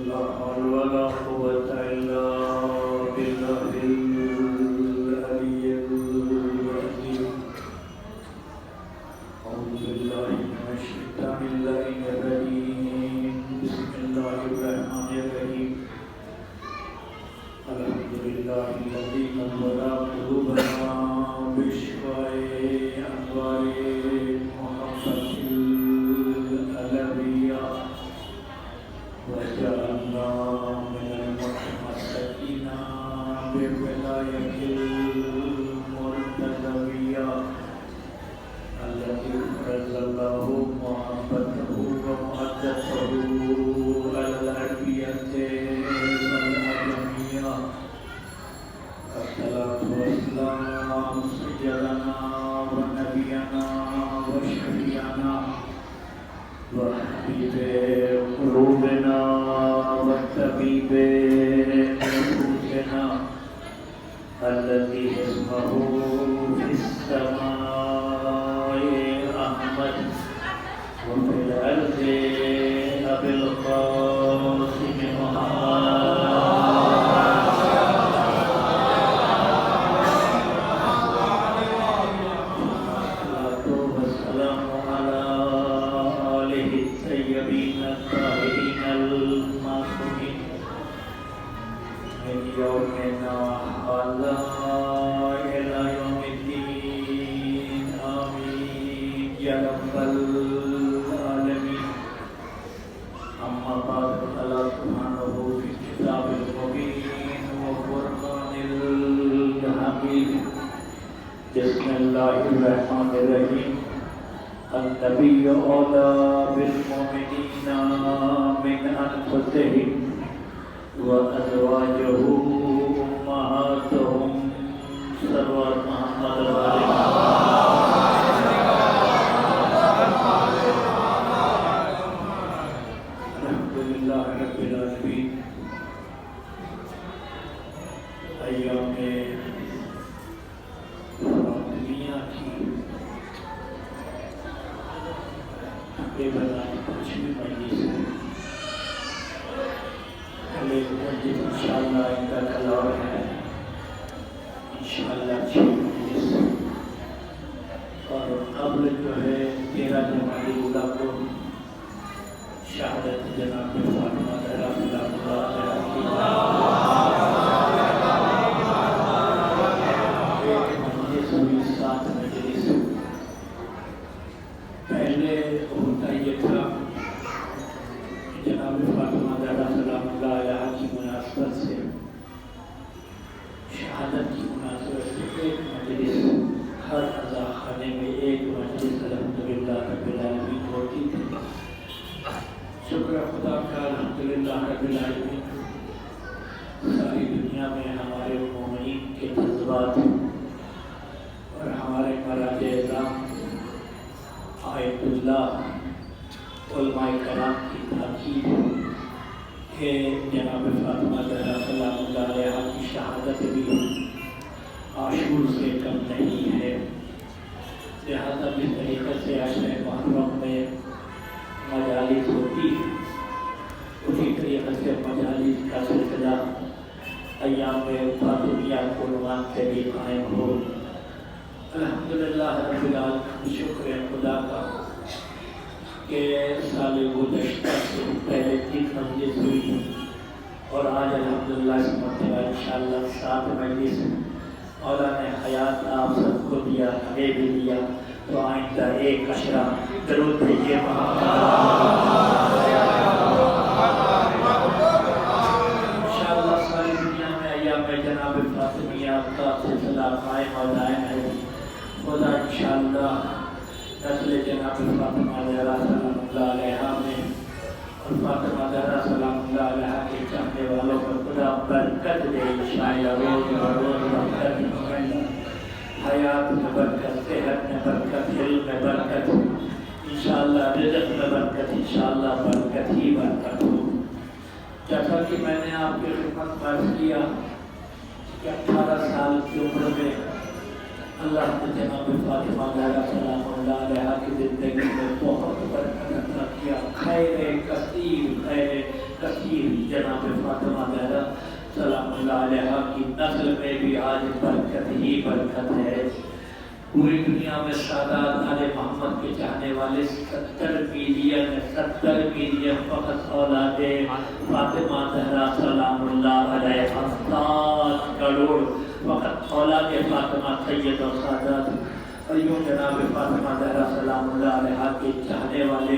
لا حول ولا قوة إلا بالله العلي العظيم. أعوذ بالله من الشيطان اللعين الرجيم. بسم الله الرحمن الرحيم. الحمد لله الذي نور قلوبنا بشفاء أنوار محمد الألوية وجعلنا من المتمسكين بولاية المرتضوية التي فرض الله محبته ومودته على العربية والعجمية. الصلاة والسلام سيدنا ونبينا وشفيعنا وحبيب قلوبنا وطبيب نفوسنا الذي اسمه في السماء أحمد وفي الأرض أبي القاسم محمد. يومنا هذا إلى يوم الدين آمين يا رب العالمين. أما بعد فالله سبحانه في الكتاب المبين وفرقان الحميد. بسم الله الرحمن الرحيم. النبي أولى بالمؤمنين من أنفسهم وأزواجه أمهاتهم صلوات محمد الحمد لله رب العالمين. ایام دنیا کی بے بنائی کچھ بھی مجلس ہے. انشاءاللہ ان کا کلام ہے انشاءاللہ اچھی مجلس. اور قبل جو ہے 13 جنوری کو شہادت جناب فاطمہ زہرا سلام اللہ علیہ کی ایک مجلس ہوئی 7 مجلس. پہلے ہوتا یہ تھا جناب فاطمہ زہرا سلام اللہ علیہ کی مناسبت سے شہادت کی مناسبت سے ایک مجلس ہر عزا خانے میں ایک مجلس الحمدللہ رب العالمین ہوتی تھی. شکر خدا کا الحمدللہ رب العالمین ساری دنیا میں ہمارے مومنین کے جذبات اور ہمارے مراجع اعظام آیت اللہ علماء کرام کی تاکید کہ جناب فاطمہ زہرا سلام اللہ علیہ کی شہادت بھی عاشور سے کم نہیں ہے. لہذا جس طریقے سے عشر محرم میں مجالس ہوتی ہے اسی طریقے سے مجالس کا سلسلہ ایام فاطمیہ قربان سے بھی قائم ہو. الحمدللہ رب العالمین شکر خدا کا کہ سال گزشتہ سے پہلے 3 مجلس ہوئی اور آج الحمدللہ اس مرتبہ انشاءاللہ 7 مجلس. مولا نے حیات آپ سب کو دیا, ہمیں بھی دیا, تو آئندہ ایک اشرا درود بھیجیے انشاءاللہ. ساری دنیا میں ایام جناب فاطمیہ کا سلسلہ قائم اور دائم ہے. خدا انشاءاللہ نسل جناب فاطمہ زہرا سلام اللہ علیہ میں اور فاطمہ زہرا سلام اللہ علیہ کے چاہنے والوں کو خدا برکت دے. انشاءاللہ روز بروز برکت, حیات میں برکت, صحت میں برکت, علم میں برکت, انشاءاللہ رزق میں برکت, انشاءاللہ برکت ہی برکت ہو. جیسا کہ میں نے آپ کی خدمت میں عرض کیا کہ 18 سال کی عمر میں اللہ نے جناب فاطمہ زہرا سلام اللہ علیہ کی زندگی میں بہت برکت عطا کیا. خیر کثیر, خیر کثیر جناب فاطمہ زہرا سلام اللہ علیہ کی نسل میں بھی آج برکت ہی برکت ہے۔ پوری دنیا میں سادات آل محمد کے چاہنے والے 70 ملین فقط اولاد فاطمہ زہرا سلام اللہ علیہ 7 کروڑ فقط اولاد فاطمہ سید و سادات۔ اور یوں جناب فاطمہ زہرا سلام اللہ علیہ کے چاہنے والے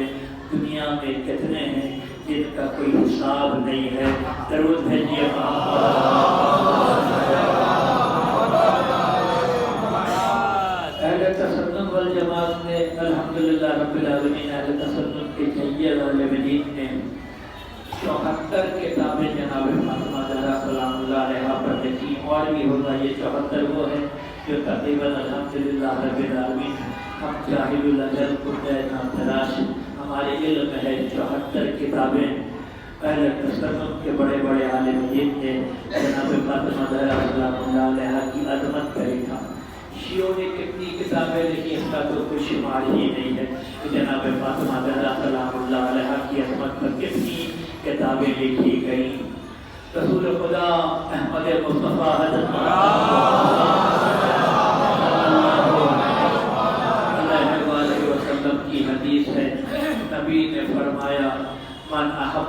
دنیا میں کتنے ہیں جن کا کوئی حساب نہیں ہے۔ درود بھیجیے اہل تسنن والجماعت نے الحمدللہ رب العالمین اہل تسنن کے سید والمدین نے 74 کتابیں جناب فاطمہ زہرا سلام اللہ علیہ پر لکھی، اور بھی ہوگا یہ 74 وہ ہے جو تقریباً الحمدللہ رب العالمین ہم جاہل الاجل کردہ ناتراش ہمارے علم ہے 74 کتابیں اہل تسنن کے بڑے بڑے عالم دین نے جناب فاطمہ زہرا سلام اللہ علیہ کی عظمت کا لکھا۔ شیعوں نے کتنی کتابیں لکھی اس کا تو کوئی شمار ہی نہیں ہے کہ جناب فاطمہ زہرا سلام اللہ علیہ کی عظمت پر کتنی کتابیں لکھی گئیں۔ رسول خدا احمد مصطفیٰ حضرت صلی اللہ علیہ وسلم کی حدیث ہے، نبی نے فرمایا من احب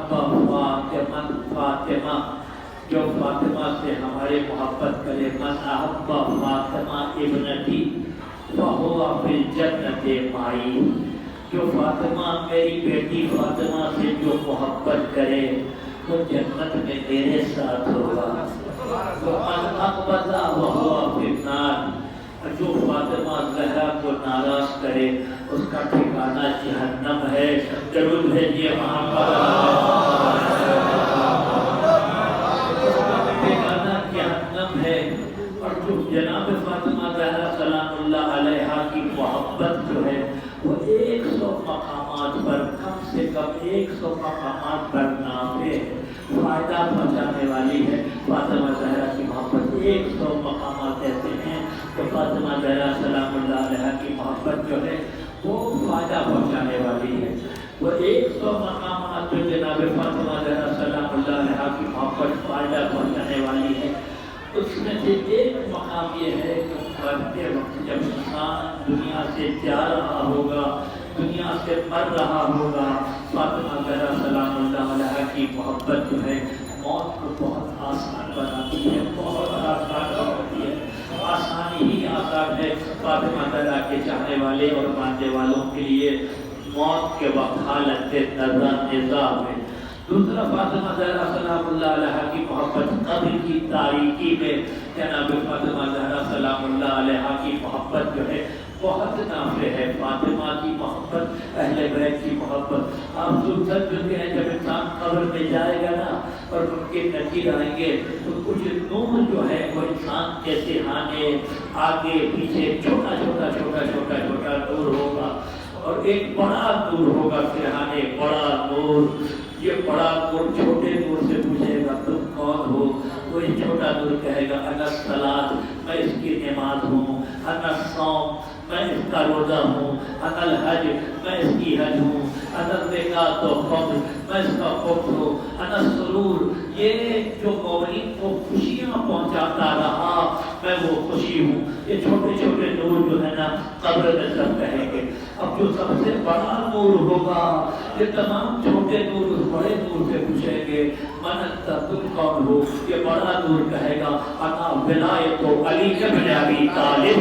فاطمہ، جو فاطمہ سے ہمارے محبت کرے، من احب فاطمہ ابنتی فہو فی الجنت معی، جو فاطمہ میری بیٹی فاطمہ سے جو محبت کرے وہ جنت میں میرے ساتھ ہوگا۔ ومن اغضب فہو فی النار، جو فاطمہ زہرا کو ناراض کرے اس کا ٹھکانہ جہنم ہے۔ درود بھیجیے اور جو جناب فاطمہ زہرا سلام اللہ علیہ کی محبت جو ہے وہ 100 مقامات پر کم سے کم 100 مقامات پر نافع فائدہ پہنچانے والی ہے۔ فاطمہ زہرا کی محبت 100 مقامات ایسے ہیں کہ فاطمہ زہرا سلام اللہ علیہ کی محبت جو ہے وہ فائدہ پہنچانے والی ہے۔ وہ 100 مقامات جو جناب فاطمہ زہرا سلام اللہ علیہ کی محبت فائدہ پہنچانے والی ہے، اس میں سے ایک مقام یہ ہے کہ مرتے وقت جب انسان دنیا سے جا رہا ہوگا، دنیا سے مر رہا ہوگا، فاطمہ زہرا سلام اللہ علیہ کی محبت جو ہے موت کو بہت آسان بناتی ہے، بہت آسان بناتی ہے۔ آسانی ہی آسان ہے فاطمہ زہرا کے چاہنے والے اور ماننے والوں کے لیے موت کے وقت حالت نظام ہے۔ دوسرا فاطمہ زہرا سلام اللہ علیہ کی محبت قبر کی تاریکی میں جناب فاطمہ زہرا سلام اللہ علیہ کی محبت جو ہے بہت نافع ہے۔ فاطمہ کی محبت، اہل بیت کی محبت، آپ سن چکے ہیں جب انسان قبر میں جائے گا نا اور ان کے نکیر آئیں گے تو کچھ نور جو ہے وہ انسان کے سرہانے آگے پیچھے چھوٹا چھوٹا چھوٹا چھوٹا چھوٹا نور ہوگا، اور ایک بڑا نور ہوگا سرہانے، بڑا نور۔ یہ بڑا نور چھوٹے نور سے پوچھے گا تم کون ہو؟ کوئی چھوٹا نور کہے گا انا الصلاۃ، میں اس کی نماز ہوں، انا الصوم، میں اس کا روزہ ہوں، انا الحج، میں اس کی حج ہوں، انا الزکوٰۃ و خمر، میں اس کا خمر ہوں، انا السرور، یہ جو مومنین کو خوشیاں پہنچاتا رہا میں وہ خوشی ہوں۔ یہ چھوٹے چھوٹے نور جو ہے نا قبر میں سب کہیں گے۔ اب جو سب سے بڑا نور ہوگا، یہ تمام چھوٹے نور اس بڑے نور سے پوچھیں گے من انت، تم کون ہو؟ یہ بڑا نور کہے گا انا ولایت علی بن ابی طالب،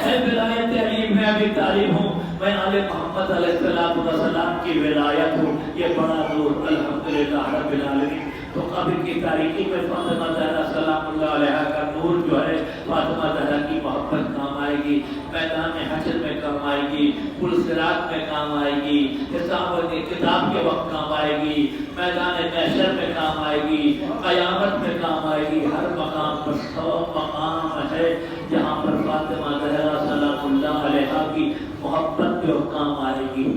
میں ولایت علی بن ابی طالب ہوں، میں آل محمد علیہ السلام کی ولایت ہوں۔ یہ بڑا نور الحمدللہ رب العالمین۔ تو قبر کی تاریکی میں فاطمہ زہرا سلام اللہ علیہ کا نور جو ہے فاطمہ زہرا کی محبت کام آئے گی، میدان حشر میں کام آئے گی، پل صراط میں کام آئے گی، حساب کی کتاب کے وقت کام آئے گی، میدان محشر میں کام آئے گی، قیامت میں کام آئے گی۔ ہر مقام پر 100 مقام ہے جہاں پر فاطمہ زہرا سلام اللہ علیہ کی محبت جو کام آئے گی۔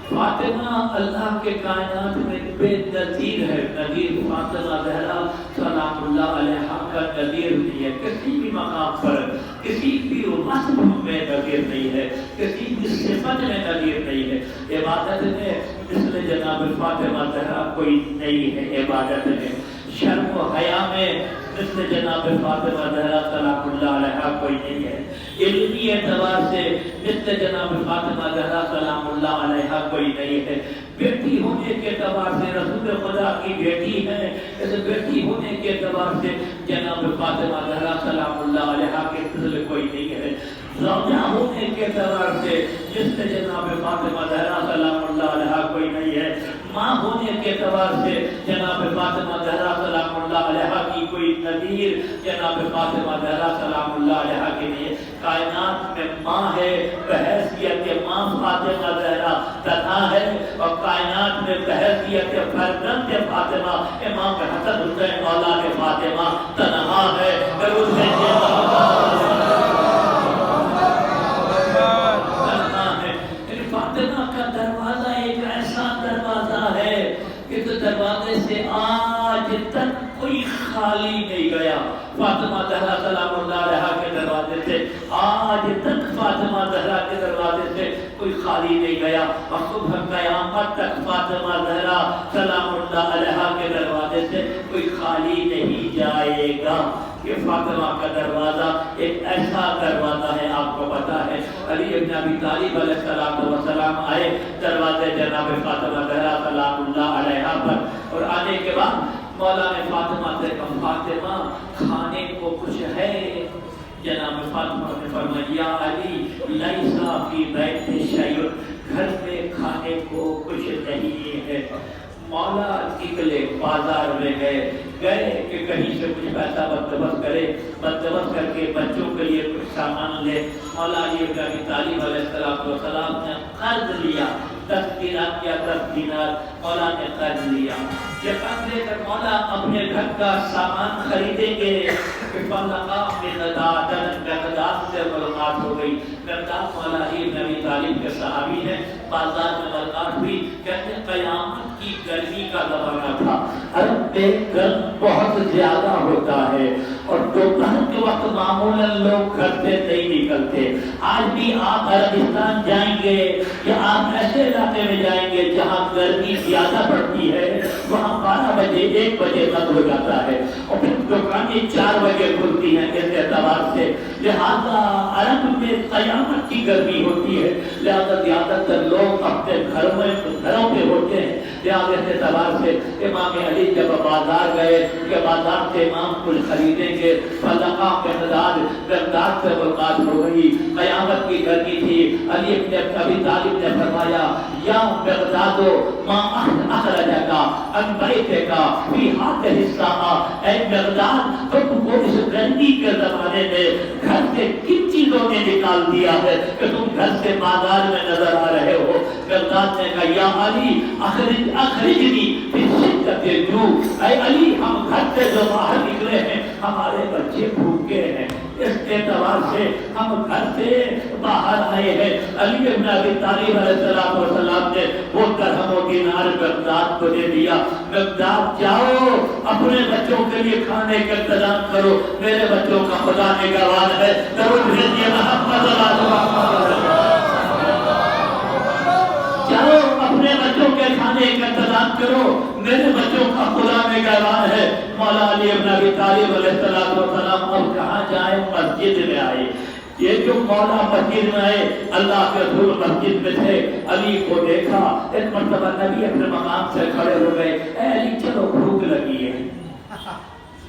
فاطمہ اللہ کے کائنات میں بے نظیر ہے، نظیر فاطمہ زہرا سلام اللہ علیہ کا نظیر نہیں ہے کسی بھی مقام پر۔ کسی بھی وصف میں نظیر نہیں ہے، کسی بھی صفت میں نظیر نہیں ہے۔ عبادت میں مثل جناب فاطمہ زہرا کوئی نہیں ہے، عبادت میں شرم و حیا میں مثل جناب فاطمہ زہرا سلام اللہ علیہا کوئی نہیں ہے، علمی اعتبار سے مثل جناب فاطمہ زہرا سلام اللہ علیہا کوئی نہیں ہے، بیٹی ہونے کے اعتبار سے رسول خدا کی بیٹی ہے، اس بیٹی ہونے کے اعتبار سے جناب فاطمہ زہرا سلام اللہ علیہا کے مثل کوئی نہیں ہے، زوجہ ہونے کے اعتبار سے مثل جناب فاطمہ زہرا سلام اللہ علیہا کوئی نہیں ہے، ماں ہونے کے اعتبار سے جناب فاطمہ زہرا سلام اللہ علیہا کی کوئی نظیر جناب فاطمہ زہرا سلام اللہ علیہا کی نہیں ہے۔ کائنات میں ماں ہے بحیثیت ماں فاطمہ زہرا تنہا ہے، اور کائنات میں بحیثیت فرزند فاطمہ امام حسن حسین اولاد فاطمہ تنہا ہے۔ فاطمہ کا دروازہ ایک ایسا دروازہ ہے کہ اس دروازے سے آج تک کوئی خالی نہیں گیا۔ فاطمہ زہرا سلام اللہ علیہا کے دروازے سے آج تک فاطمہ زہرا کے دروازے سے کوئی خالی نہیں گیا، اور صبح قیامت تک فاطمہ زہرا سلام اللہ علیہا کے دروازے سے کوئی خالی نہیں جائے گا۔ یہ فاطمہ کا دروازہ ایک ایسا دروازہ ہے، آپ کو پتا ہے علی ابن ابی طالب علیہ السلام آئے دروازے جناب فاطمہ زہرا سلام اللہ علیہا پر، اور آنے کے بعد مولا نے فاطمہ سے کہا فاطمہ کھانے کو کچھ ہے؟ جناب فاطمہ نے فرمایا یا علی لیسا فی بیت شیء، گھر میں کھانے کو کچھ نہیں ہے۔ مولا نکلے بازار میں گئے کہ کہیں سے کچھ پیسہ بندوبست کرے، بندوبست کر کے بچوں کے لیے کچھ سامان لے۔ مولا علی ابن ابی طالب علیہ السلام نے قرض لیا، 10 دینار یا 10 دینار مولا نے قرض لیا۔ یہ قرض لے کر مولا اپنے گھر کا سامان خریدیں گے کہ مقداد سے ملاقات ہو گئی۔ مقداد مولا علی ابن ابی طالب کے صحابی ہیں، بازار میں ملاقات ہوئی، کہتے ہیں قیامت کی گرمی کا زمانہ تھا، عرب میں گرم بہت زیادہ ہوتا ہے، اور دوپہر کے وقت معمولاً لوگ گھر سے نہیں نکلتے۔ آج بھی آپ عربستان جائیں گے یا آپ ایسے علاقے میں جائیں گے جہاں گرمی زیادہ پڑتی ہے، وہاں 12 بجے 1 بجے بند ہو جاتا ہے، اور پھر دکانیں 4 بجے کھلتی ہیں۔ اس اعتبار سے لہذا عرب میں قیامت کی گرمی ہوتی ہے، لہذا زیادہ تر لوگ اپنے گھروں پہ ہوتے ہیں۔ لہذا اس اعتبار سے امام علی جب بازار گئے کہ بازار سے امام کچھ خریدیں گے، فلقا مقداد سے ملاقات ہو گئی، قیامت کی گرمی تھی۔ علی ابن ابی طالب نے فرمایا یا مقداد ما اخرجک عن بیتک فی هذه الساعة، اے مقداد تم کو اس گرمی کے زمانے میں گھر سے کن چیزوں نے نکال دیا ہے کہ تم گھر سے بازار میں نظر آ رہے ہو؟ مقداد نے کہا یا علی اخرجنی فی شدت الجوع، اے علی ہم گھر سے جو باہر نکلے ہیں ہمارے بچے بھوکے ہیں، اس اعتبار سے ہم گھر سے باہر آئے ہیں۔ علی ابن ابی طالب علیہ السلام نے وہ درہم و دینار مقداد کو دے دیا، مقداد جاؤ اپنے بچوں کے لیے کھانے کا انتظام کرو، میرے بچوں کا خدا نگہبان ہے۔ درود بھیجیے محمد صلی اللہ علیہ وسلم۔ چلو اپنے بچوں کے کھانے کا انتظام کرو، میرے بچوں کا خدا نگہبان ہے۔ مولا علی ابن ابی طالب علیہ السلام اب کہاں جائے؟ مسجد میں آئے۔ یہ جو مولا مسجد میں آئے، اللہ کے رسول مسجد میں تھے، علی کو دیکھا، ایک مرتبہ نبی اپنے مقام سے کھڑے ہو گئے، اے علی چلو بھوک لگی ہے،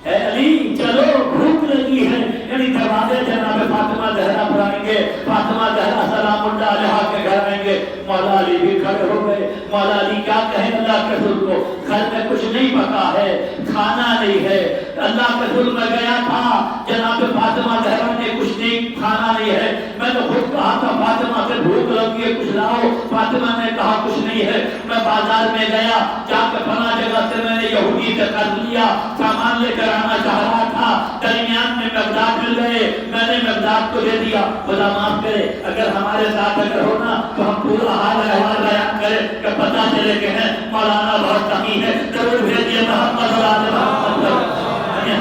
اے علی چلو بھوک لگی ہے، یعنی دروازے جناب فاطمہ زہرا پر آئیں گے، فاطمہ زہرا سلام اللہ علیہا کے گھر آئیں گے۔ مولا علی بھی کھڑے ہو گئے۔ مولا علی کیا کہیں اللہ کے رسول کو؟ گھر میں کچھ نہیں پکا ہے، کھانا نہیں ہے، اللہ کے رسول میں گیا تھا، جناب فاطمہ زہرا نے کچھ نہیں، کھانا نہیں ہے، میں تو خود کہا تھا فاطمہ سے بھوک لگی ہے کچھ لاؤ، فاطمہ نے کہا کچھ نہیں ہے، میں بازار میں گیا، جا کے فلاں جگہ سے میں نے یہودی سے قرض لیا، سامان لے کر آنا چاہ رہا تھا، درمیان میں مقداد مل گئے، میں نے مقداد کو دے دیا۔ خدا معاف کرے اگر ہمارے ساتھ اگر ہونا تو ہم پورا حال احوال بیان کریں کہ پتہ چلے کہ ہے مولانا بہت کمی ہے۔ ضرور بھیجیے محمد صلی اللہ علیہ وسلم،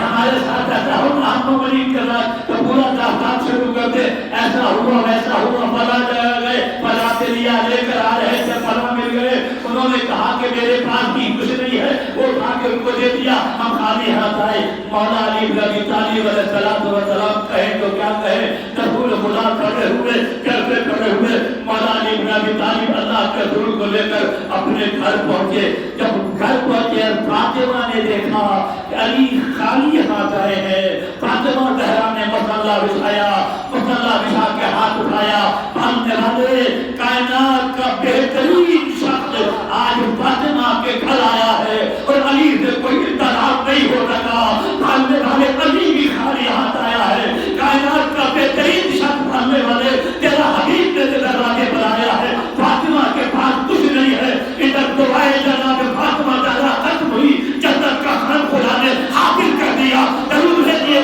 ہمارے ساتھ ایسا ہونا ممالک کے بعد تو پورا داستان شروع کر دے، ایسا ہوا ویسا ہوا، فلاں جگہ گئے، فلاں سے لیا لے کر آ رہے تھے، فلاں مل گئے، انہوں نے کہا کہ میرے پاس بھی کچھ نہیں ہے، وہ اٹھا کے ان کو دے دیا، ہم خالی ہاتھ آئے۔ مولا علی بن ابی طالب علیہ السلام کہیں تو کیا کہیں، رسول خدا کھڑے ہوئے، کیسے کھڑے ہوئے، مولا علی بن ابی طالب اللہ کے رسول کو لے کر اپنے گھر پہنچے۔ جب گھر پہنچے فاطمہ نے دیکھا کہ علی خالی ہاتھ آئے ہیں۔ فاطمہ زہرا نے مصلا بچھایا، مصلا بچھا کے ہاتھ اٹھایا، پالنے والے کائنات کا بہترین شخص آج فاطمہ کے گھر آیا ہے اور علی سے کوئی اطلاع نہیں ہو سکا۔ پالنے والے علی بھی خالی ہاتھ آیا ہے، کائنات کا بہترین شخص پالنے والے تیرا حبیب نے دروازے پر آیا ہے، فاطمہ کے پاس کچھ نہیں ہے۔ ادھر دعائے جناب فاطمہ زہرا ختم ہوئی، جنت کا خان خدا نے حاضر کر دیا۔ ضرور ہے یہ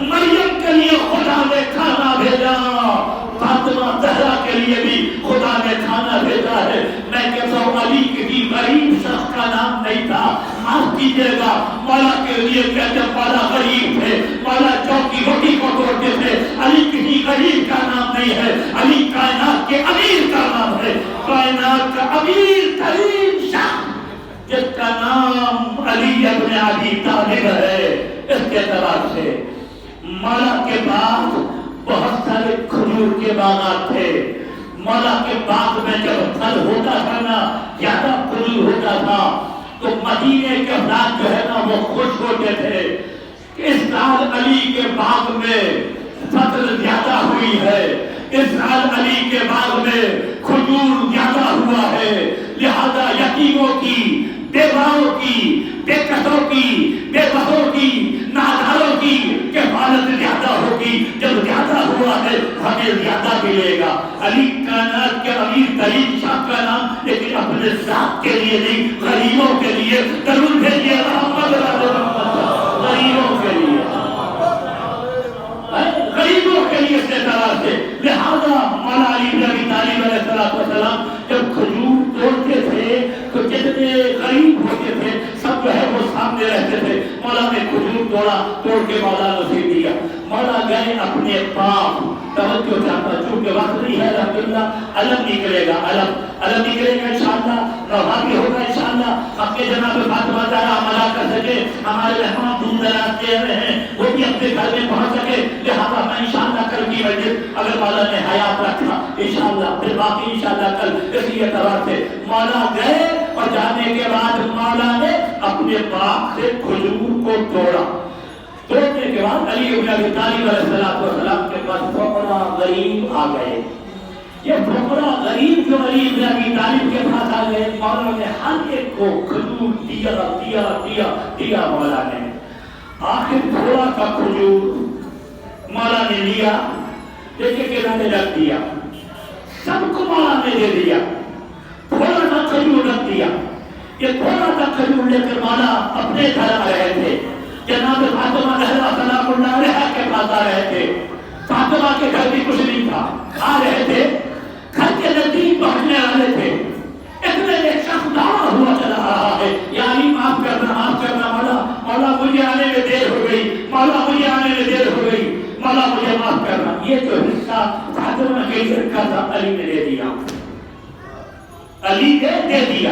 مریم کے لیے خدا نے کھانا بھیجا، فاطمہ زہرا کے لیے بھی خدا نے کھانا بھیجا ہے۔ میں کہتا ہوں علی کسی غریب شخص کا نام نہیں تھا، معاف کیجیے گا، مولا کے لیے کہتے مولا غریب تھے، مولا چوکی روٹی کو توڑتے تھے۔ علی کسی غریب کا نام نہیں ہے، علی کائنات کے امیر کا نام ہے، کائنات کا امیر ترین شخص جس کا نام علی ابن ابی طالب ہے۔ اس کے اعتبار سے مولا کے پاس بہت سارے کھجور کے باغات تھے۔ مولا کے باغ میں جب پھل ہوتا تھا نا، زیادہ کھجور ہوتا تھا تو مدینے کے افراد جو ہے نا وہ خوش ہوتے تھے کہ اس سال علی کے باغ میں فصل زیادہ ہوئی ہے، اس سال علی کے باغ میں کھجور زیادہ ہوا ہے، لہذا یتیموں کی، بیواؤں کی، بے کسوں کی، بے بہوں کی، ناداروں کی کفالت زیادہ ہوگی۔ جب زیادہ ہوا ہے ہمیں زیادہ ملے گا۔ علی کائنات کے امیر ترین شخص کا نام، لیکن اپنے ذات کے لیے نہیں، غریبوں کے لیے ضرور بھیجیے محمد غریبوں کے لیے، غریبوں کے لیے اس طرح سے۔ لہذا مولا علی بن ابی طالب علیہ السلام جب کھجور توڑتے تھے تو جتنے غریب ہوتے تھے سب جو ہے وہ سامنے رہتے تھے۔ مولا نے کھجور توڑ کے مولا نصیب دیا۔ مولا گئے اپنے پاس، توجہ چاہتا چونکہ وقت نہیں ہے، الحمدللہ علم نکلے گا، علم نکلے گا انشاءاللہ، روحا بھی ہوگا انشاءاللہ۔ اپنے جناب فاطمہ زہرا عملہ کر سکے، ہمارے مہمان دور دراز سے رہے ہیں وہ بھی اپنے گھر میں پہنچ سکے، لہذا میں انشاءاللہ کل کی مجلس اگر مولا نے حیات رکھا انشاءاللہ، پھر باقی انشاءاللہ کل اسی اعتبار سے مولا مولا گئے اور جانے کے بعد مولا نے اپنے باپ سے کھجور کو توڑنے کے بعد علی ابن ابی طالب علیہ السلام کے پاس فقراء غریب آ گئے. یہ فقراء غریب جو علی ابن ابی طالب کے پاس آ گئے مولا نے ہر ایک کو کھجور دیا مولا نے. آخر تھوڑا سا کھجور مولا نے لیا لے کے کنارے رکھ دیا. سب کو مولا نے دے دیا. تھوڑا سا کھجور رکھ دیا. یہ تھوڑا سا کھجور لے کر مولا اپنے گھر آ رہے تھے. جناب فاطمہ زہرا سلام اللہ علیہا کے پاس آ رہے تھے. فاطمہ کے گھر بھی کچھ نہیں تھا. آ رہے تھے گھر کے نزدیک پہنچنے والے تھے. اتنے ایک شخص دعا ہوا چلا رہا ہے یا علی معاف کرنا مولا مجھے آنے میں دیر ہو گئی. مولا مجھے معاف کرنا. یہ جو حصہ فاطمہ کے گھر کا تھا علی نے دے دیا.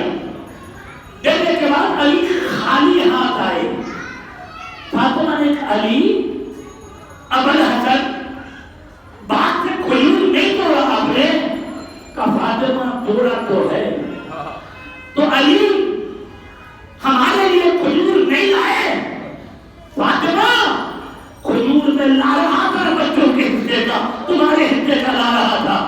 دینے کے بعد علی خالی ہاتھ آئے. فاطمہ نے کہا علی ابوالحسن بات سے کھجور نہیں توڑا آپ نے. کہا فاطمہ توڑا تو ہے. تو علی ہمارے لیے کھجور نہیں لائے. فاطمہ کھجور میں لا رہا تھا بچوں کے حصے کا, تمہارے حصے کا لا رہا تھا.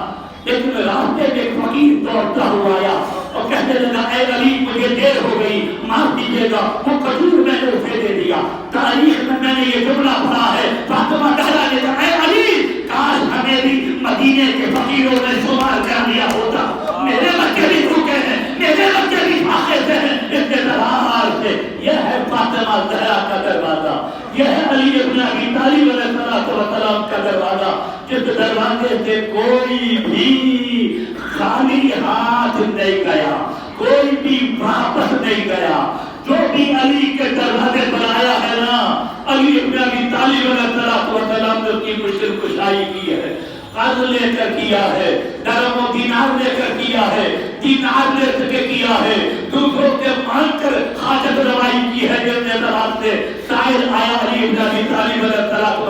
لیکن راستے میں ایک فقیر دوڑتا ہوا آیا اور کہنے لگا اے علی مجھے دیر ہو گئی معاف دیجیے گا. وہ کھجور میں نے اسے دے دیا. تاریخ میں نے یہ جملہ پڑھا ہے. فاطمہ کہا لگا اے علی کاش ہمیں بھی مدینے کے فقیروں نے شمار کر لیا ہوتا. میرے بچے بھی بھوکے ہیں, میرے بچے بھی فاقے سے ہیں انتظار سے. یہ ہے فاطمہ زہرا کا دروازہ. یہ ہے علی ابن ابی طالب علیہ السلام کا دروازہ جس دروازے سے کوئی بھی خالی ہاتھ نہیں گیا, کوئی بھی واپس نہیں گیا. جو بھی علی کے دروازے پر آیا ہے نا علی ابن ابی طالب علیہ السلام نے اس کی مشکل کشائی کی ہے. قرض لے کر کیا ہے, درہم و دینار لے کر کیا ہے, دینار لے کر کیا ہے, دوسروں کے مانگ کر حاجت روائی کی ہے. جس اعتبار سے سائل آیا علی ابن ابی طالب علیہ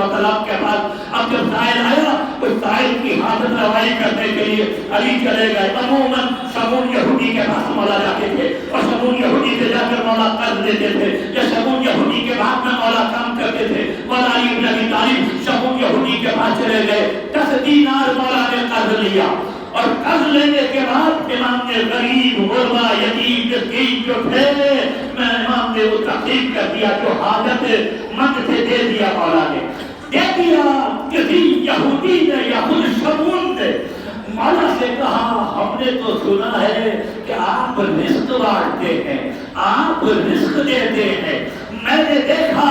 السلام کے پاس. اب جب سائل آیا تو سائل کی حاجت روائی کرنے کے لیے علی چلے گئے. عموماً شمون یہودی کے پاس مولا جاتے تھے اور شمون یہودی سے جا کر مولا قرض لیتے تھے یا شمون یہودی کے بعد میں مولا کام کرتے تھے. مولا علی ابن ابی طالب شمون یہودی کے پاس چلے گئے. 10 دینار مولا نے قرض لیا اور قرض لینے کے بعد امام نے غریب غربا یتیم مسکین جو تھے میں امام نے وہ تقسیم کر دیا. جو حاجت مند تھے دے دیا مولا نے دے دیا. کسی یہودی نے یا خود شمون نے مولا سے کہا ہم نے تو سنا ہے کہ آپ رزق بانٹتے ہیں, آپ رزق دیتے ہیں. میں نے دیکھا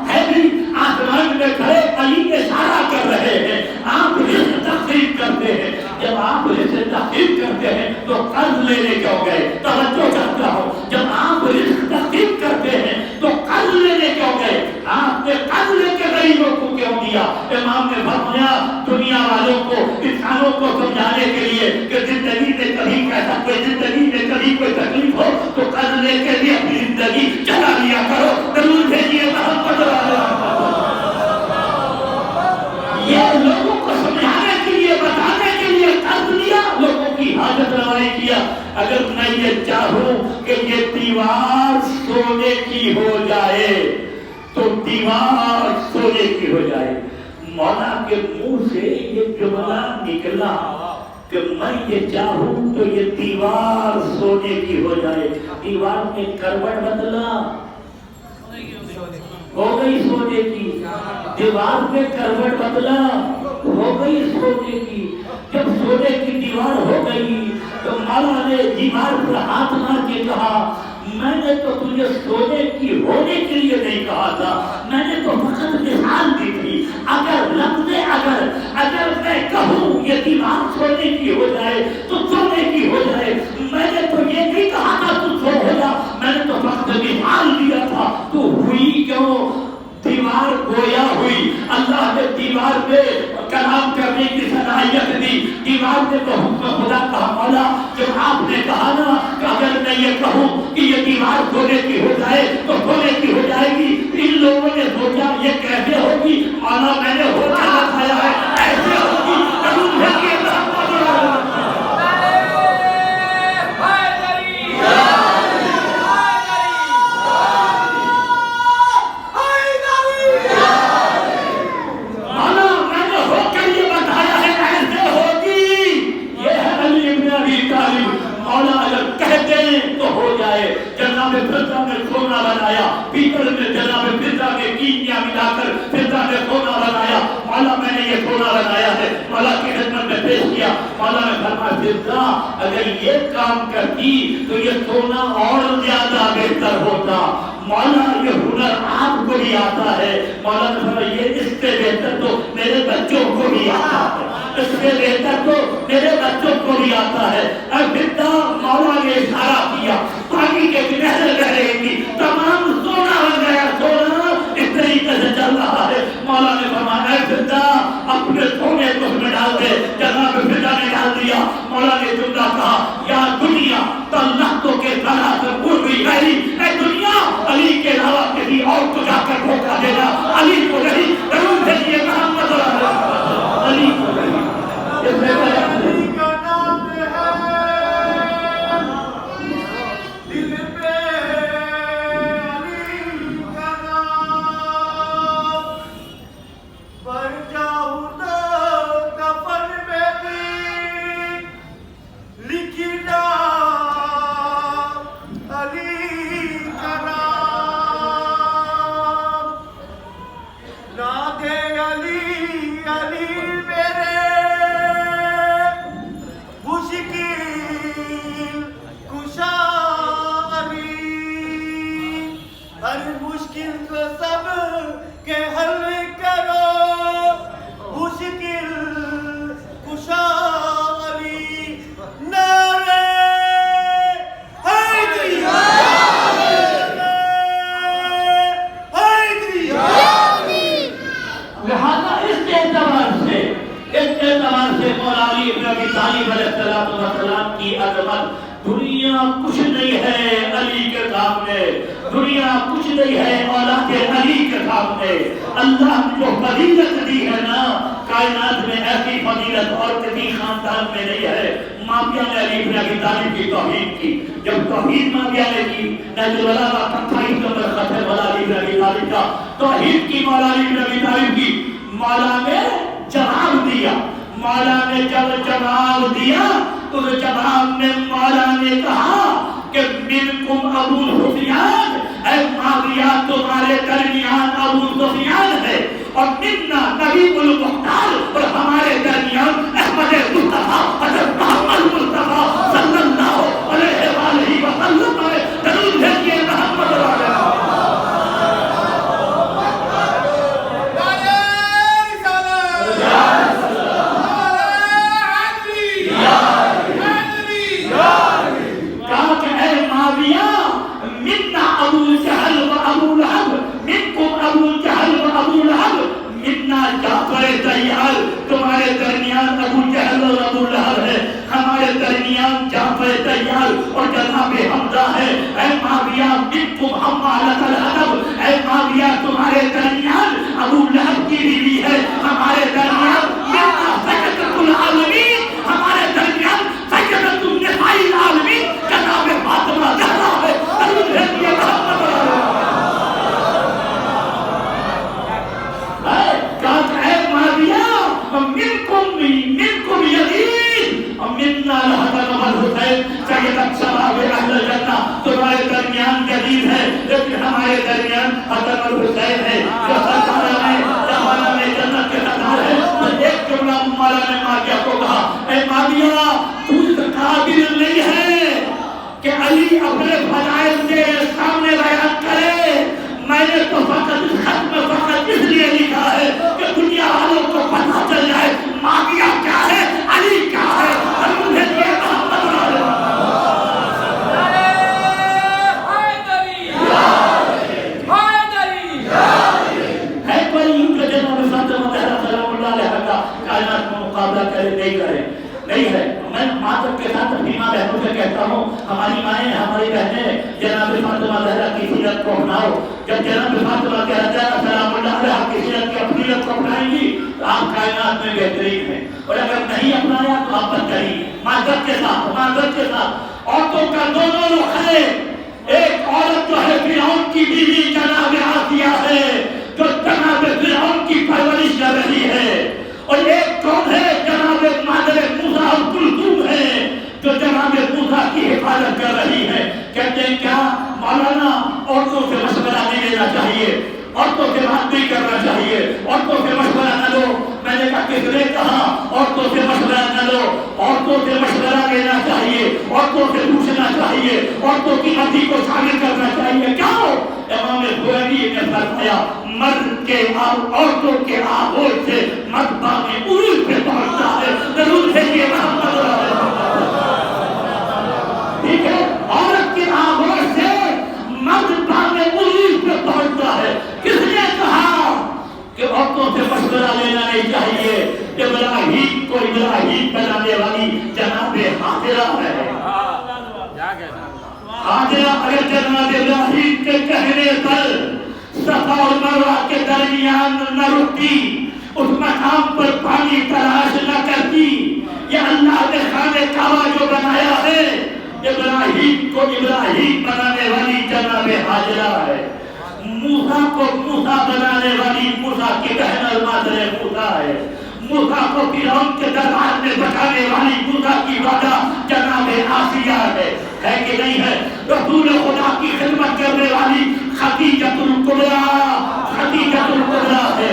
ہے بھی آسمان میں کھڑے علی اشارہ کر رہے ہیں آپ رزق تقسیم کرتے ہیں. جب آپ رزق تقسیم کرتے ہیں تو قرض لینے کیوں گئے؟ توجہ کرتا ہوں. جب آپ رزق تقسیم کرتے ہیں تو قرض لینے کیوں گئے؟ آپ نے قرض لے کے غریبوں کو کیوں دیا؟ امام نے فرمایا دنیا والوں کو انسانوں کو سمجھانے کے لیے کہ زندگی میں کبھی کیسا کوئی زندگی میں کبھی کوئی تکلیف ہو تو قرض لے کے بھی اپنی زندگی چلا لیا کرو. ضرور بھیجیے محمد یہ لوگوں کو سمجھانے کے لیے بتانے کے لیے قرض لیا, لوگوں کی حاجت روائی کیا. اگر میں یہ چاہوں کہ یہ دیوار سونے کی ہو جائے تو دیوار سونے کی ہو جائے. مولا کے منہ سے یہ جملہ نکلا کہ میں یہ چاہوں تو یہ دیوار سونے کی ہو جائے. دیوار میں کروٹ بدلا ہو گئی سونے کی, دیوار میں کروٹ بدلا ہو گئی سونے کی. جب سونے کی دیوار ہو گئی تو مولا نے دیوار پر ہاتھ مار کے کہا میں نے تو تجھے سونے کی ہونے کے لیے نہیں کہا تھا, میں نے تو فقط مثال دی تھی. اگر لفظ اگر میں کہوں یہ دیوار سونے کی ہو جائے تو سونے کی ہو جائے, میں نے تو یہ نہیں کہا تھا تو سو ہو جا, میں نے تو فقط مثال دیا تھا. تو ہوئی کیوں؟ دیوار گویا ہوئی. اللہ نے دیوار پہ کلام کرنے کی صلاحیت دی. دیوار نے تو حکم خدا کہا مولا جب آپ نے کہا نا کہ اگر میں یہ کہوں کہ یہ دیوار سونے کی ہو جائے تو سونے کی ہو جائے گی. ان لوگوں نے سوچا یہ کیسے ہوگی؟ مولا میں نے ہوتا دکھایا ہے ایسے ہوگی. مولا کی خدمت میں پیش کیا. مولا نے فرمایا فضا اگر یہ کام کرتی تو یہ سونا اور زیادہ بہتر ہوتا. مولا یہ ہنر آپ کو بھی آتا ہے. مولا نے فرمایا یہ اس سے بہتر تو میرے بچوں کو بھی آتا ہے, اس سے بہتر تو میرے بچوں کو بھی آتا ہے. اب فضا مولا نے اشارہ کیا, پانی کے کنارے بہ رہی تھی, تمام سونا ہو گیا, سونا اس طریقے سے چل رہا ہے. مولا نے فرمایا اے فضا اپنے سونے کو اس میں ڈال دے. جناب فضا نے ڈال دیا. مولا نے جملہ کہا یا دنیا طلعتو کے طرح سے بھول گئی گئی, اے دنیا علی کے علاوہ کسی اور کو جا کر دھوکہ دینا, علی کو نہیں ضرور دیجیے محمد علی کو نہیں. اس میں علی کا نام کی عظمت دنیا کچھ نہیں ہے علی کے سامنے, دنیا کچھ نہیں ہے اولاد علی کے سامنے. اللہ نے جو فضیلت دی ہے نا کائنات میں ایسی فضیلت اور کسی خاندان میں نہیں ہے. معاویہ نے علی بن ابی طالب کی توہین کی. جب توہین معاویہ نے کی, نہج البلاغہ کا 28 نمبر خط ہے مولا علی بن ابی طالب کا, توہین کی مولا علی بن ابی طالب کی. مولا نے جواب دیا. مولا نے جب جواب دیا تو جواب میں مولا نے کہا کہ منکم ابو سفیان, اے معاویہ تمہارے درمیان ابو سفیان ہے, اور منا نبی المختار, اور ہمارے درمیان احمد مصطفیٰ حضرت محمد مصطفیٰ صلی اللہ علیہ وآلہ وسلم ہے. ضرور بھیجیے محمد علیہ تیار. تمہارے درمیان ابو جہل اور ابو لہب ہے, ہمارے درمیان جعفر تیار اور جناب حمزہ ہے. اے معاویہ منکم حمالۃ الحطب, اے معاویہ تمہارے درمیان ابو لہب کی بیوی ہے, ہمارے درمیان منا سیدۃ العالمین, ہمارے درمیان سیدۃ النساء العالمین جناب فاطمہ زہرا ہے. ضرور بھیجیے محمد منکم یزید منا الحسن والحسین سیدۃ شباب اہل الجنہ. تمہارے درمیان یزید ہے لیکن ہمارے درمیان حسن والحسین ہے جو سرکار میں جنت کے سردار ہے. ایک جملہ مولا نے معاویہ کو کہا, اے معاویہ تو اس قابل نہیں ہے کہ علی اپنے فضائل کے سامنے بیان کرے. میں نے تو فقط اس خط میں فقط اس لیے لکھا ہے کہ دنیا والوں کو پتہ چل جائے معاویہ کیا ہے, علی کیا ہے. ضرور بھیجیے محمد ہے کوئی یوں کہ جناب فاطمہ زہرا سلام اللہ علیہا کا کائنات میں مقابلہ کرے نہیں کرے نہیں ہے. میں معذرت کے ساتھ اپنی ماں بہنوں سے کہتا ہوں, ہماری مائیں ہماری بہنیں جناب فاطمہ زہرا کی سیرت کو اپناؤ. جب جناب فاطمہ زہرا سلام اللہ علیہا کی سیرت کی اپنیت کو اپنائیں گی تو آپ کائنات میں بہترین ہیں, اور اگر نہیں اپنایا تو آپ بدترین. معذرت کے ساتھ عورتوں کا دونوں رخ ہے. ایک عورت جو ہے فرعون کی بیوی جناب آسیہ ہے جو جناب فرعون کی پرورش کر رہی ہے, اور ایک کون ہے جناب مادر موسیٰ کلثوم ہے جو جناب موسیٰ کی حفاظت کر رہی ہے. کہتے ہیں کیا مولانا عورتوں سے مشورہ نہیں لینا چاہیے, عورتوں سے بات نہیں کرنا چاہیے, عورتوں سے مشورہ نہ دو. میں نے کہا کس نے کہا عورتوں چاہیے، عورتوں کی مرضی کو شامل کرنا چاہیے. کیوں؟ امام خمینی نے فرمایا مرد کے عورتوں کے آغوش سے مرد باغ عروج پہ پہنچتا ہے. ضرور ہے یہ محمد ٹھیک ہے، عورت کے آغوش سے مرد باغ عروج پہ پہنچتا ہے. کس نے کہا کہ عورتوں سے مشورہ لینا نہیں چاہیے؟ ابراہیم کو ابراہیم بنانے والی جناب حاجرہ ہے. حاجرہ اگر جناب ابراہیم کے کہنے پر صفا اور مروہ کے درمیان نہ رکتی، اس مقام پر پانی تلاش نہ کرتی، یہ اللہ نے خانہ کعبہ جو بنایا ہے ابراہیم کو ابراہیم بنانے والی جناب حاجرہ ہے. موسیٰ کو موسیٰ بنانے والی موسیٰ کی بہن اور مادر موسیٰ ہے. موسیٰ کو فرعون کے دربار میں بچانے والی موسیٰ کی وجہ جناب آسیہ ہے کہ نہیں ہے؟ رسول خدا کی خدمت کرنے والی خدیجۃ الکبریٰ ہے.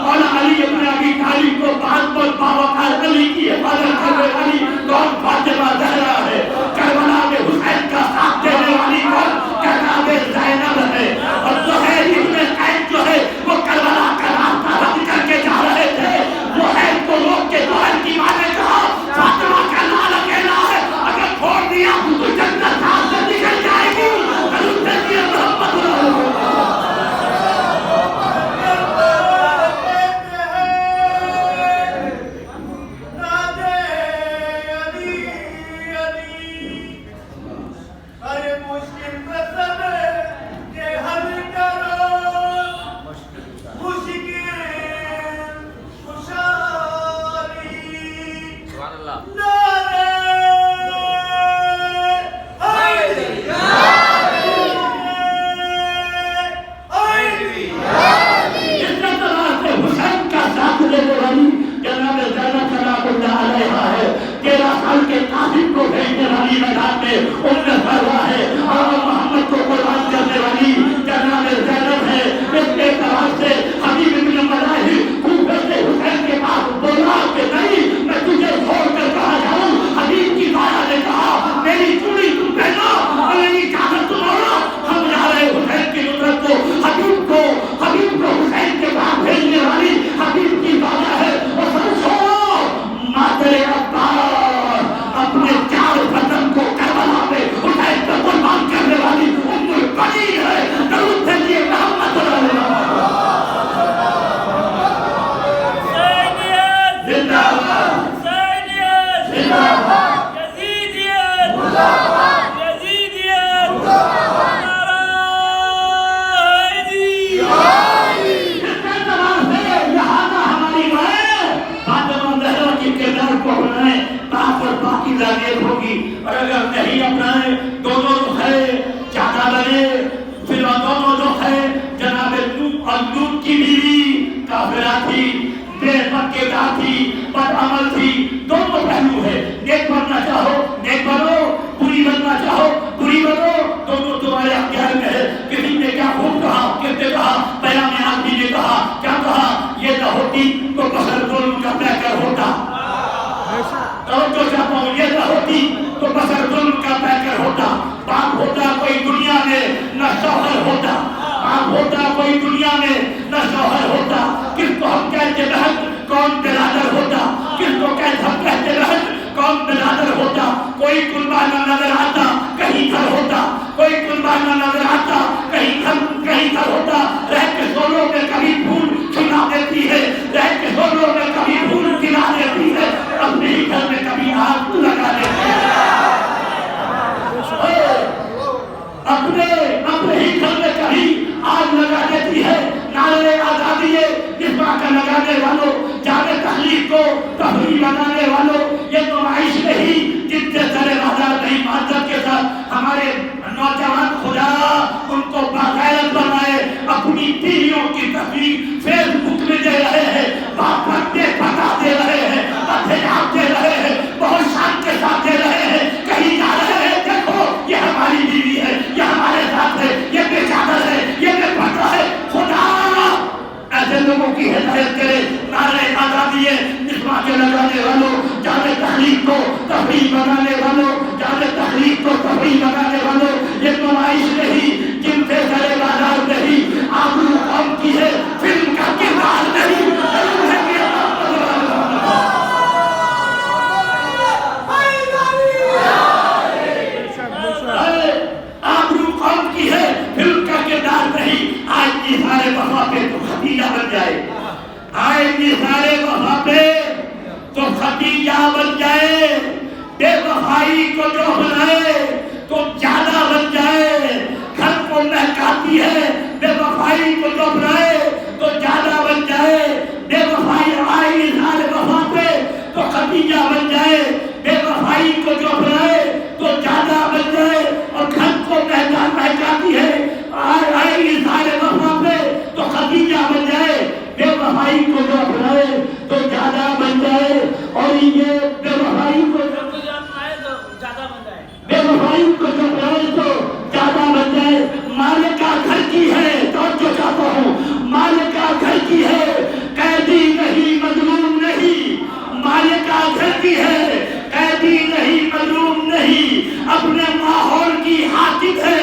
مولا علی ابن ابی طالب کو بعد پر باوقار علی کی حفاظت کرنے والی کون؟ فاطمہ زہرا ہے. کربلا میں حسین کا ساتھ دینے والی کون؟ جناب زینب ہے. اور زہیر ابن قیس جو ہے وہ کربلا کا راستہ رد کر کے جا رہے تھے. زہیر کو روک کے زہیر کی ماں نے کہا فاطمہ کا لال اکیلا ہے، اگر چھوڑ دیا تو جنت ہاتھ سے نکل جائے گی. حضور سے محمد تحریک کو تفریح بنانے والوں، جامع تحریک کو تفریح جائے. آئے نثار وفا پہ تو ختیجہ بن جائے. بے وفائی کو جو بنائے تو زیادہ بن جائے. گھر کو مہکاتی ہے بے وفائی کو جو بنائے تو زیادہ بن جائے. بے وفائی آئے نثار وفا پہ تو ختیجہ بن جائے. بے وفائی کو جو بنائے تو زیادہ بن جائے. اور گھر کو مہکاتی ہے آئے نثار وفا پہ تو ختیجہ بن جائے. بے وفائی کو جو بنائے تو زیادہ بن جائے. اور یہ بے وفائی کو بے وفائی کو جو بنائے تو زیادہ بن جائے. مالکہ گھر کی ہے توجہ چاہتا ہوں. مالکہ گھر کی ہے قیدی نہیں مظلوم نہیں. مالکہ گھر کی ہے قیدی نہیں مظلوم نہیں. اپنے ماحول کی حاکم ہے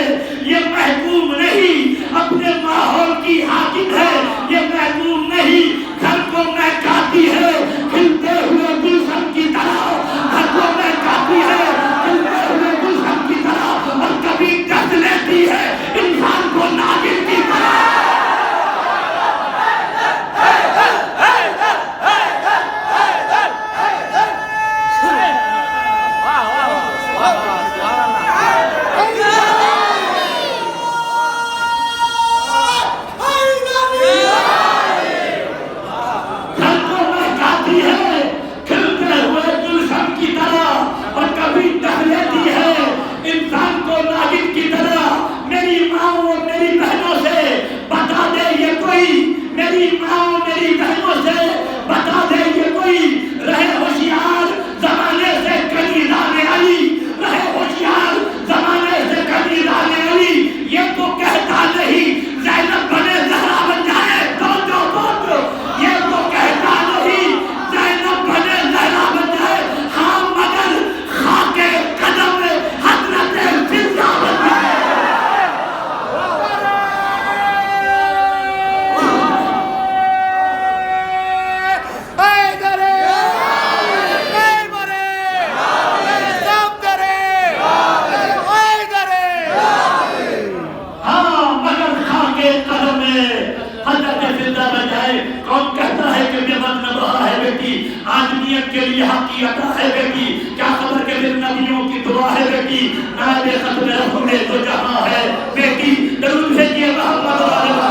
یہ محکوم نہیں. اپنے ماحول کی حاکم ہے یہ محکوم نہیں. گھر کو مہکاتی ہے کھلتے ہوئے گلشن کی طرح. گھر کو مہکاتی ہے کھلتے ہوئے گلشن کی طرح. اور کبھی ڈس لیتی ہے انسان کو ناگن کی طرح. آدمیت کے لیے حق کی عطا ہے بیٹی. کیا خبر کہ پھر نبیوں کی دعا ہے بیٹی. نائب ختم رسول جو جہاں ہے بیٹی. درود بھیجیے محمد والا.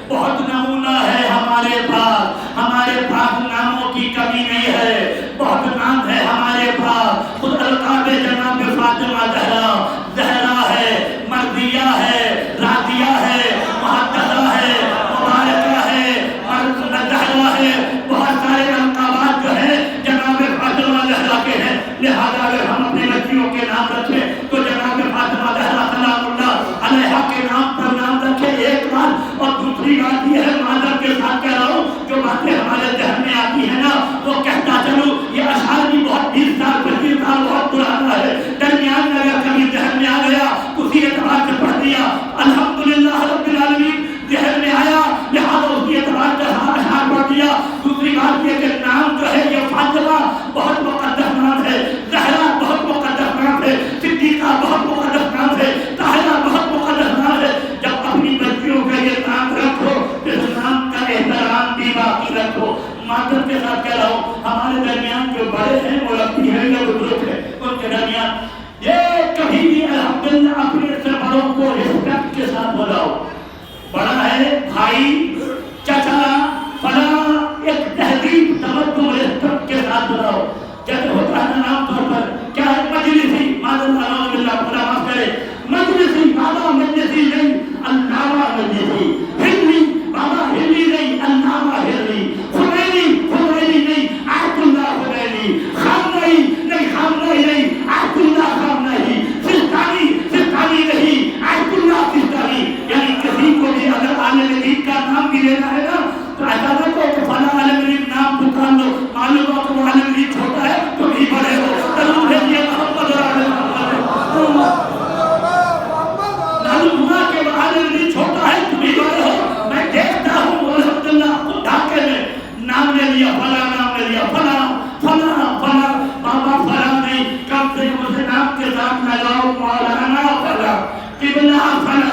بہت نمونہ ہے ہمارے پاس. ہمارے پاس ناموں کی کمی نہیں ہے. بہت نام ہے ہمارے پاس. خود القاب جناب فاطمہ زہرا. زہرا ہے, مرضیہ ہے, راضیہ ہے, محدثہ ہے, مبارکہ ہے, زہرا ہے. بہت سارے القابات جو ہیں جناب فاطمہ زہرا کے ہیں. لہذا اگر ہم اپنی بچیوں کے نام رکھیں تو جناب فاطمہ زہرا سلام اللہ علیہا کے نام پر نام رکھیں ایک بار. اور دوسری بات یہ ہے, معذرت کے ساتھ کہہ رہا ہوں, جو باتیں ہمارے ذہن میں آتی ہیں نا وہ کہتا چلوں. یہ اشعار بھی بہت 20 سال 25 سال بہت پرانا ہے. درمیان میں اگر کبھی ذہن میں آ گیا اسی اعتبار سے پڑھ دیا. الحمدللہ رب العالمین ذہن میں آیا لہٰذا اسی اعتبار سے اشعار پڑھ دیا. دوسری بات یہ کہ نام جو ہے یہ فاطمہ بہت مقدس نام ہے. زہرا بہت مقدس نام ہے. صدیقہ بہت مقدس نام ہے. طاہرہ بہت مقدس نام ہے. جب اپنی بچیوں کا یہ نام رکھو پھر نام کا احترام بھی باقی رکھو. معذرت کے ساتھ کہہ رہا ہوں, ہمارے درمیان جو بڑے ہیں مربی ہیں یا بزرگ ہیں ان کے درمیان یہ کبھی بھی الحمدللہ اپنے سے بڑوں کو رسپیکٹ کے ساتھ بلاؤ. بڑا ہے بھائی, چچا, فلاں, ایک تہذیب تمدن کے ساتھ بلاؤ. جیسے ہوتا ہے نام طور پر کیا ہے مجلسی, معذرت اللہ لیا فلاں فلاں فلاں، بابا فلاں نہیں، کم سے کم اسے نام کے ساتھ لگاؤ مولانا فلاں، قبلہ فلاں،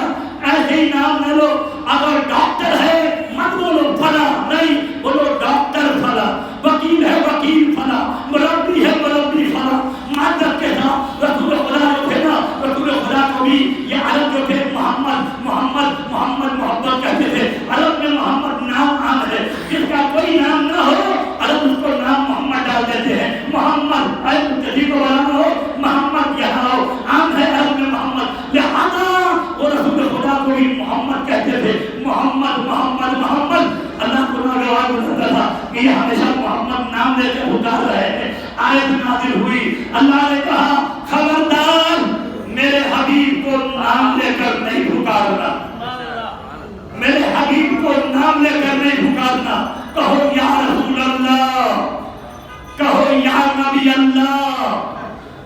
ایسے ہی نام نہ لو. اگر ڈاکٹر ہے مت بولو فلاں، نہیں بولو ڈاکٹر فلاں، وکیل ہے وکیل فلاں، مربی ہے مربی فلاں. معذرت کے ساتھ رسول خدا جو تھے نا، رسول خدا کو بھی یہ عرب جو تھے محمد محمد محمد محبت کہتے تھے. عرب میں محمد نام عام ہے، جس کا کوئی نام نہ ہو عرب اس کو نام محمد ڈال دیتے ہیں. محمد کسی کو بنانا ہو محمد یہاں ہو، عام ہے عرب میں محمد، لہذا وہ رسول خدا کو بھی محمد کہتے تھے. محمد محمد محمد. اللہ کو ناگوار بتاتا تھا کہ یہ ہمیشہ محمد نام لے کے پکار رہے ہیں. آیت نازل ہوئی، اللہ نے کہا خبردار میرے حبیب کو نام لے کر نہیں پکارنا، میرے حبیب کو نام لے کر نہیں پکارنا. کہو یا رسول اللہ، کہو یا نبی اللہ،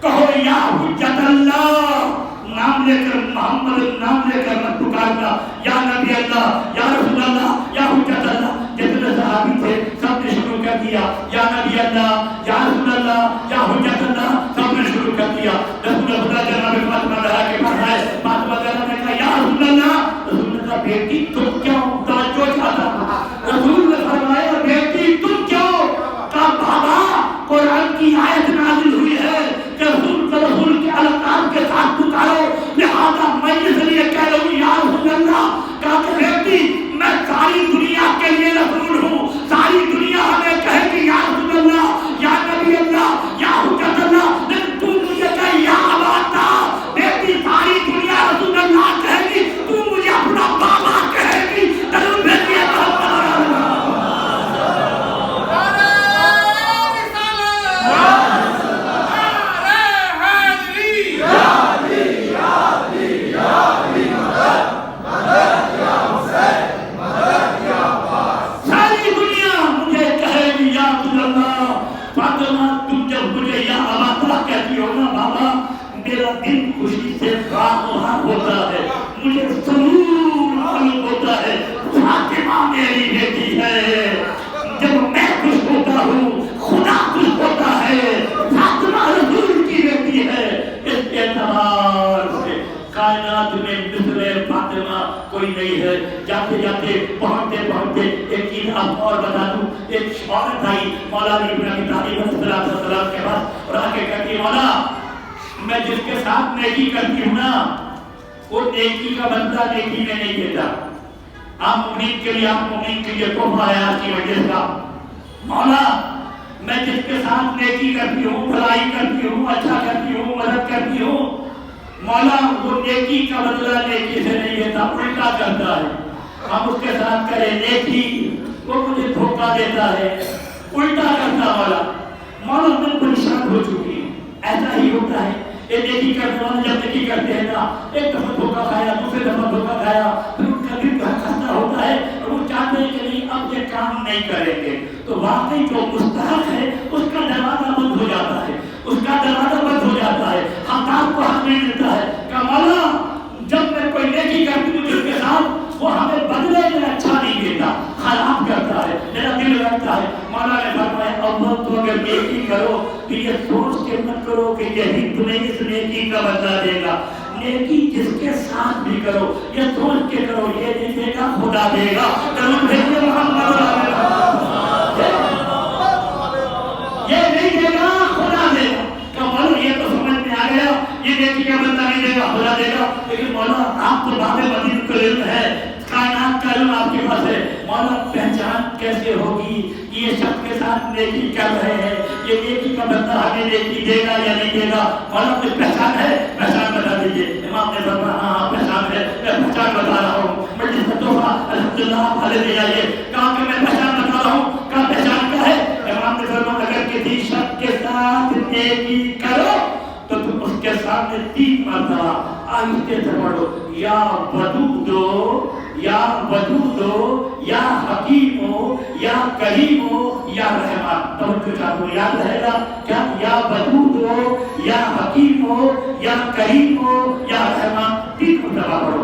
کہو یا حجت اللہ. نام لے کر محمد نام لے کر مت پکارنا. یا نبی اللہ، یا رسول اللہ، یا حجت اللہ. جتنے صحابی تھے سب نے شروع کر دیا یا نبی اللہ، یا رسول اللہ، یا حجت اللہ، سب نے شروع کر دیا. رسول خدا جناب فاطمہ زہرا کے پاس آئے، فاطمہ زہرا نے کہا یا رسول اللہ. رسول نے کہا بیٹی تم کیوں توجہ چاہتا؟ رسول نے فرمایا بیٹی تم کیوں؟ کہا بابا قرآن کی آیت نازل ہوئی ہے کہ رسول کے القاب کے ساتھ پکارو، لہذا میں اس لیے کہہ رہا ہوں یا رسول اللہ. کہا کہ بیٹی میں ساری دنیا کے لیے رسول ہوں، ساری دنیا ہمیں کہے کہ یا رسول اللہ، یا نبی اللہ، یا حجت اللہ، لیکن تو مجھے کہے یا ابا. بیٹی ساری دنیا رسول اللہ کہے گی، تو مجھے اپنا بابا کہے گی. ضرور بیٹی دل خوشی سے راہ ہوتا ہے، مجھے سرور معلوم ہوتا ہے فاطمہ میری بیٹی ہے. جب میں خوش ہوتا ہوں خدا خوش ہوتا ہے. فاطمہ رسول کی بیٹی ہے. اس اعتبار سے کائنات میں مثل فاطمہ کوئی نہیں ہے. جاتے جاتے پہنچتے پہنچتے ایک چیز آپ اور بتا دوں. ایک عورت آئی مولا علی بن ابی طالب علیہ السلام کے پاس اور آ کے کہتی مولا میں جس کے ساتھ نیکی کرتی ہوں نا وہ نیکی کا بدلہ نیکی میں نہیں دیتا. آپ مومن کے لیے تحفہ ہے آپ کی وجہ کا. مولا میں جس کے ساتھ نیکی کرتی ہوں، بھلائی کرتی ہوں، اچھا کرتی ہوں، مدد کرتی ہوں، مولا وہ نیکی کا بدلہ نیکی سے نہیں دیتا، الٹا کرتا ہے. ہم اس کے ساتھ کریں نیکی وہ مجھے دھوکہ دیتا ہے، الٹا کرتا. مولا میں پریشان ہو چکی ہوں. ایسا ہی ہوتا ہے یہ نیکی کرنے والے جب نیکی کرتے ہیں نا، ایک دفعہ دھوکہ کھایا، دوسرے دفعہ دھوکہ کھایا، پھر ان کا دل خستہ ہوتا ہے اور وہ چاہتے ہیں کہ نہیں اب یہ کام نہیں کریں گے. تو واقعی جو مستحق ہے اس کا دروازہ بند ہو جاتا ہے، اس کا دروازہ بند ہو جاتا ہے، حقدار کو حق نہیں ملتا ہے. کہ مولا جب میں کوئی نیکی کرتی ہوں جس کے ساتھ وہ ہمیں بدلے میں اچھا نہیں دیتا، خراب کرتا ہے، میرا دل رکھتا ہے. مولا نے فرمایا اول تو اگر نیکی کرو تو یہ سوچ کے مت کرو کہ یہی تمہیں اس نیکی کا بدلہ دے گا. نیکی جس کے ساتھ بھی کرو یہ سوچ کے کرو یہ نہیں دے گا خدا دے گا. یہ نہیں دے گا خدا دے گا. کہ مولا یہ تو سمجھ میں آ گیا یہ نیکی کا بدلہ نہیں دے گا خدا دے گا. لیکن مولا آپ تو باب مدین کا علم ہے، کائنات کا علم آپ کے پاس ہے. مولا پہچان کیسے ہوگی یہ شخص کے ساتھ نیکی کر رہے ہیں، یہ نیکی کا بدلہ ہمیں نیکی دے گا یا نہیں دے گا؟ مولا کچھ پہچان ہے؟ پہچان بتا دیجیے. امام نے فرمایا ہاں پہچان ہے، میں پہچان بتا رہا ہوں. میں جس کا تحفہ الحمدللہ آپ حالے دے جائیے. کہا کہ میں پہچان بتا رہا ہوں. کہا پہچان کیا ہے؟ امام نے فرمایا اگر کسی شخص کے ساتھ نیکی کرو تو تم اس کے سامنے 3 مرتبہ آہستہ سے پڑھو یا ودودو، یا ودودو، یا حکیمو، یا کریمو، یا رحمان. توجہ چاہتے ہو یاد رہے گا کیا؟ یا ودودو، یا حکیمو، یا کریمو، یا رحمان 3 مرتبہ پڑھو.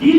3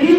3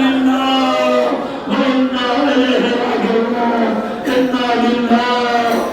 للہ و انا الیہ راجعون، انا للہ